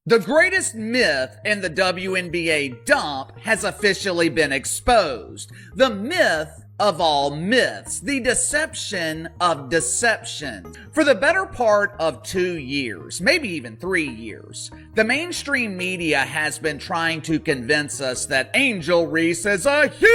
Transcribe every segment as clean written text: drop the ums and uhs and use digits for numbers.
The greatest myth in the WNBA dump has officially been exposed. The myth of all myths, the deception of deception. For the better part of 2 years, maybe even 3 years, the mainstream media has been trying to convince us that Angel Reese is a huge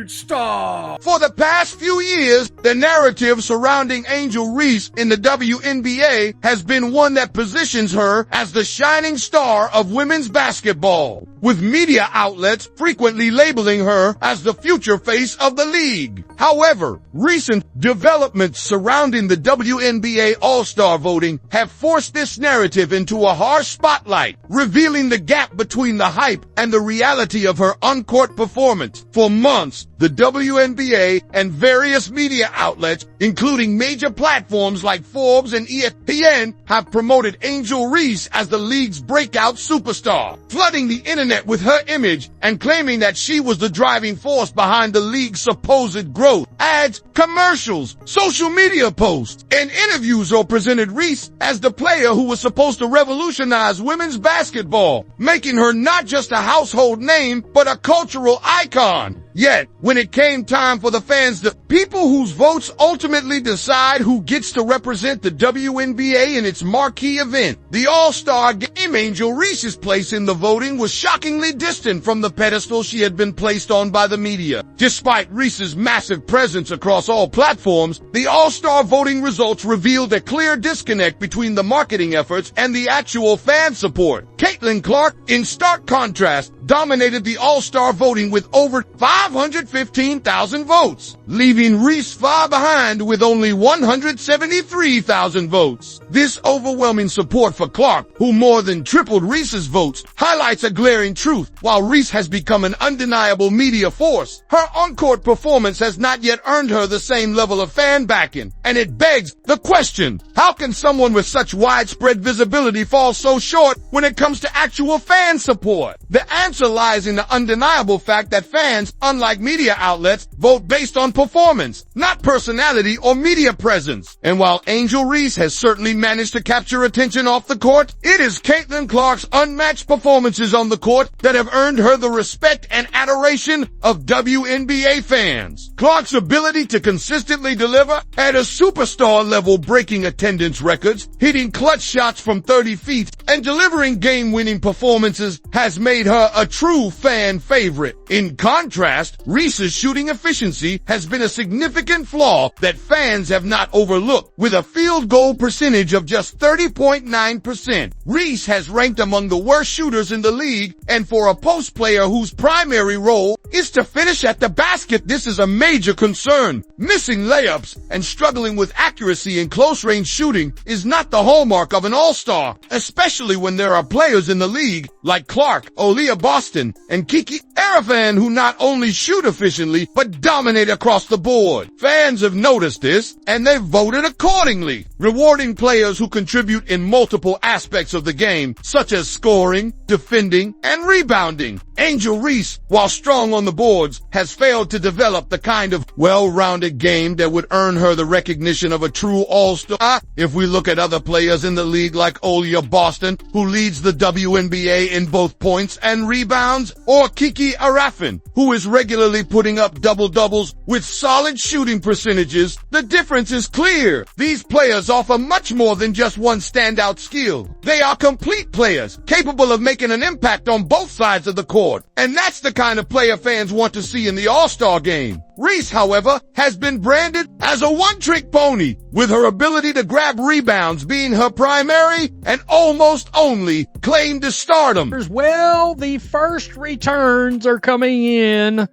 star. For the past few years, the narrative surrounding Angel Reese in the WNBA has been one that positions her as the shining star of women's basketball, with media outlets frequently labeling her as the future face of the league. However, recent developments surrounding the WNBA All Star voting have forced this narrative into a harsh spotlight, revealing the gap between the hype and the reality of her on-court performance. For months, the WNBA and various media outlets, including major platforms like Forbes and ESPN, have promoted Angel Reese as the league's breakout superstar, flooding the internet with her image and claiming that she was the driving force behind the league's supposed growth. Ads, commercials, social media posts, and interviews all presented Reese as the player who was supposed to revolutionize women's basketball, making her not just a household name, but a cultural icon. Yet, when it came time for the fans, the people whose votes ultimately decide who gets to represent the WNBA in its marquee event, the All Star Game, Angel Reese's place in the voting was shockingly distant from the pedestal she had been placed on by the media. Despite Reese's massive presence across all platforms, the All Star voting results revealed a clear disconnect between the marketing efforts and the actual fan support. Caitlin Clark, in stark contrast, dominated the All Star voting with over 515,000 votes, leaving Reese far behind with only 173,000 votes. This overwhelming support for Clark, who more than tripled Reese's votes, highlights a glaring truth. While Reese has become an undeniable media force, her on-court performance has not yet earned her the same level of fan backing, and it begs the question, how can someone with such widespread visibility fall so short when it comes to actual fan support? The answer lies in the undeniable fact that fans, unlike media outlets, vote based on performance, not personality or media presence. And while Angel Reese has certainly managed to capture attention off the court, it is Caitlin Clark's unmatched performances on the court that have earned her the respect and adoration of WNBA fans. Clark's ability to consistently deliver at a superstar level, breaking attendance records, hitting clutch shots from 30 feet, and delivering game-winning performances has made her a true fan favorite. In contrast, Reese's shooting efficiency has been a significant flaw that fans have not overlooked, with a field goal percentage of just 30.9%. Reese has ranked among the worst shooters in the league, and for a post player whose primary role is to finish at the basket, this is a major concern. Missing layups and struggling with accuracy in close-range shooting is not the hallmark of an all-star, especially when there are players in the league like Clark, Aaliyah Boston, and Kiki Arifan who not only shoot efficiently, but dominate across the board. Fans have noticed this, and they've voted accordingly, rewarding players who contribute in multiple aspects of the game, such as scoring, defending, and rebounding. Angel Reese, while strong on the boards, has failed to develop the kind of well-rounded game that would earn her the recognition of a true all-star. If we look at other players in the league like Aaliyah Boston, who leads the WNBA in both points and rebounds, or Kiki Arifan, who is regularly putting up double-doubles with solid shooting percentages, the difference is clear. These players offer much more than just one standout skill. They are complete players, capable of making an impact on both sides of the court. And that's the kind of player fans want to see in the All-Star Game. Reese, however, has been branded as a one-trick pony, with her ability to grab rebounds being her primary and almost only claim to stardom. Well, the first returns are coming in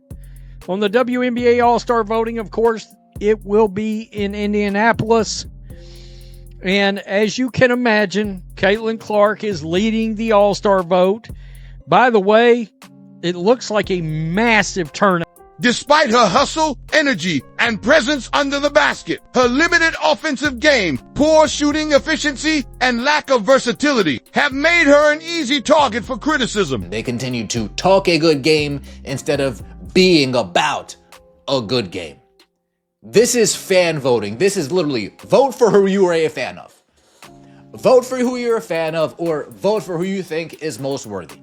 on the WNBA All-Star voting. Of course, it will be in Indianapolis. And as you can imagine, Caitlin Clark is leading the All-Star vote. By the way, it looks like a massive turnout. Despite her hustle, energy, and presence under the basket, her limited offensive game, poor shooting efficiency, and lack of versatility have made her an easy target for criticism. They continue to talk a good game instead of being about a good game. This is fan voting. This is literally vote for who you are a fan of. Vote for who you're a fan of, or vote for who you think is most worthy.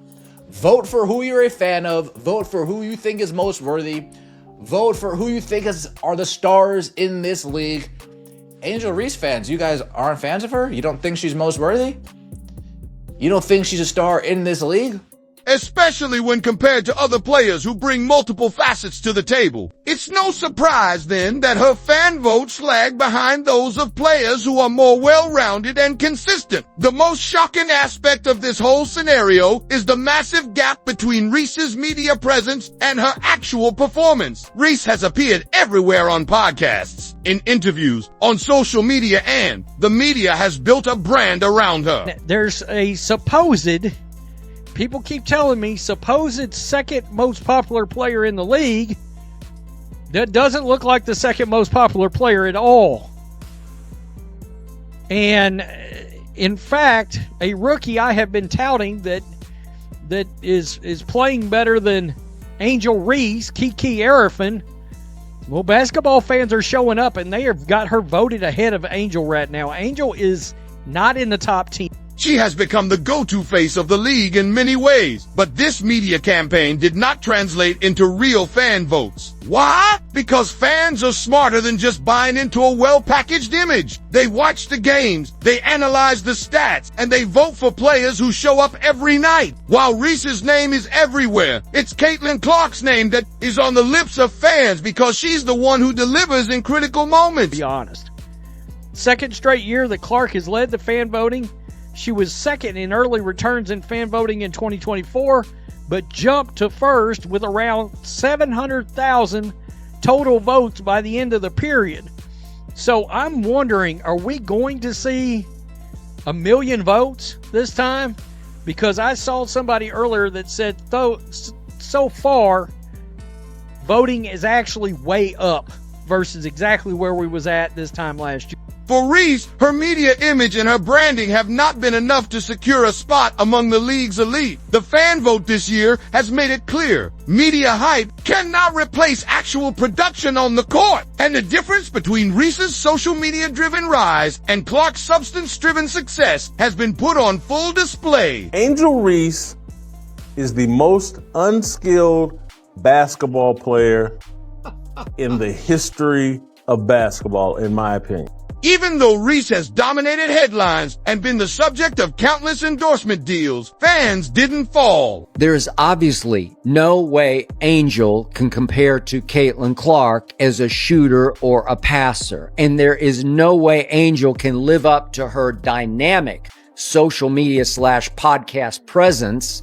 Vote for who you're a fan of. Vote for who you think is most worthy. Vote for who you think are the stars in this league. Angel Reese fans, you guys aren't fans of her? You don't think she's most worthy? You don't think she's a star in this league? Especially when compared to other players who bring multiple facets to the table. It's no surprise, then, that her fan votes lag behind those of players who are more well-rounded and consistent. The most shocking aspect of this whole scenario is the massive gap between Reese's media presence and her actual performance. Reese has appeared everywhere on podcasts, in interviews, on social media, and the media has built a brand around her. There's a supposed... People keep telling me supposed second most popular player in the league that doesn't look like the second most popular player at all. And in fact, a rookie I have been touting that is playing better than Angel Reese, Kiki Arifin. Well, basketball fans are showing up and they have got her voted ahead of Angel right now. Angel is not in the top 10. She has become the go-to face of the league in many ways, but this media campaign did not translate into real fan votes. Why? Because fans are smarter than just buying into a well-packaged image. They watch the games, they analyze the stats, and they vote for players who show up every night. While Reese's name is everywhere, it's Caitlin Clark's name that is on the lips of fans because she's the one who delivers in critical moments. Be honest. Second straight year that Clark has led the fan voting. She was second in early returns in fan voting in 2024, but jumped to first with around 700,000 total votes by the end of the period. So I'm wondering, are we going to see 1 million votes this time? Because I saw somebody earlier that said so far voting is actually way up versus exactly where we was at this time last year. For Reese, her media image and her branding have not been enough to secure a spot among the league's elite. The fan vote this year has made it clear. Media hype cannot replace actual production on the court. And the difference between Reese's social media-driven rise and Clark's substance-driven success has been put on full display. Angel Reese is the most unskilled basketball player in the history of basketball, in my opinion. Even though Reese has dominated headlines and been the subject of countless endorsement deals, fans didn't fall. There is obviously no way Angel can compare to Caitlin Clark as a shooter or a passer. And there is no way Angel can live up to her dynamic social media / podcast presence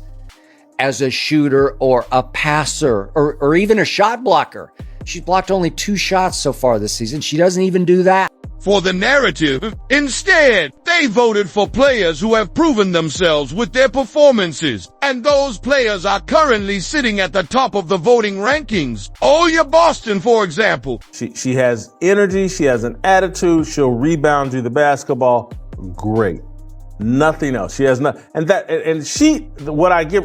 as a shooter or a passer or even a shot blocker. She's blocked only 2 shots so far this season. She doesn't even do that. For the narrative, instead, they voted for players who have proven themselves with their performances. And those players are currently sitting at the top of the voting rankings. Olya Boston, for example. She has energy. She has an attitude. She'll rebound you the basketball. Great. Nothing else. She has not.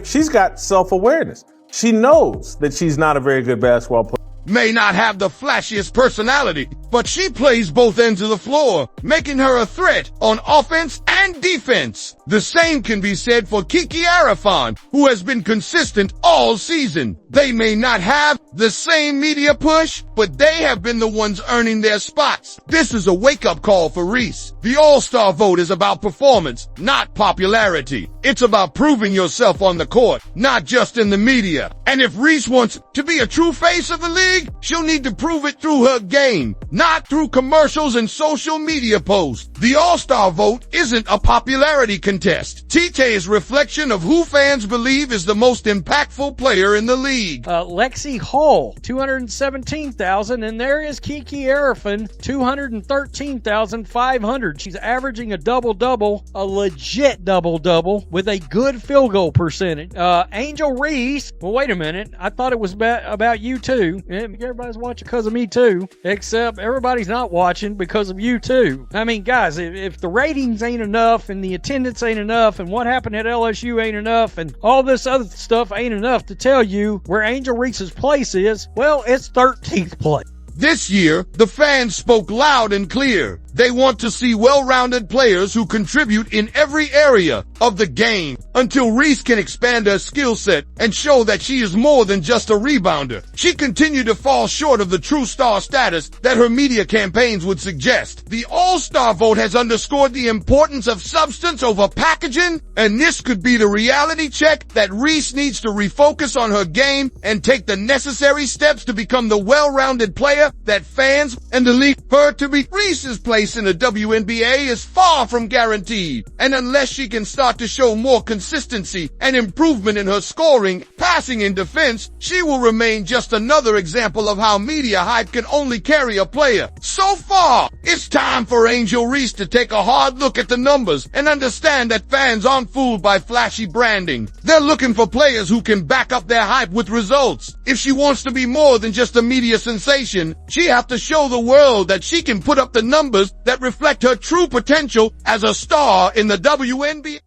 She's got self-awareness. She knows that she's not a very good basketball player. May not have the flashiest personality, but she plays both ends of the floor, making her a threat on offense and defense. The same can be said for Kiki Arifin, who has been consistent all season. They may not have the same media push, but they have been the ones earning their spots. This is a wake-up call for Reese. The All-Star vote is about performance, not popularity. It's about proving yourself on the court, not just in the media. And if Reese wants to be a true face of the league, she'll need to prove it through her game, not through commercials and social media posts. The All-Star vote isn't a popularity contest. TK's reflection of who fans believe is the most impactful player in the league. Lexi Hall, 217,000, and there is Kiki Arifin, 213,500. She's averaging a double-double, a legit double-double, with a good field goal percentage. Angel Reese, well, wait a minute. I thought it was about you too. Everybody's watching because of me too, except everybody's not watching because of you too. I mean, guys, if the ratings ain't enough and the attendance ain't enough and what happened at LSU ain't enough and all this other stuff ain't enough to tell you where Angel Reese's place is, well, it's 13th place. This year, the fans spoke loud and clear. They want to see well-rounded players who contribute in every area of the game until Reese can expand her skill set and show that she is more than just a rebounder. She continued to fall short of the true star status that her media campaigns would suggest. The All-Star vote has underscored the importance of substance over packaging, and this could be the reality check that Reese needs to refocus on her game and take the necessary steps to become the well-rounded player that fans and the league her to be. Reese's place in the WNBA is far from guaranteed, and unless she can start to show more consistency and improvement in her scoring, passing, and defense, she will remain just another example of how media hype can only carry a player so far. It's time for Angel Reese to take a hard look at the numbers and understand that fans aren't fooled by flashy branding. They're looking for players who can back up their hype with results. If she wants to be more than just a media sensation, she has to show the world that she can put up the numbers that reflect her true potential as a star in the WNBA.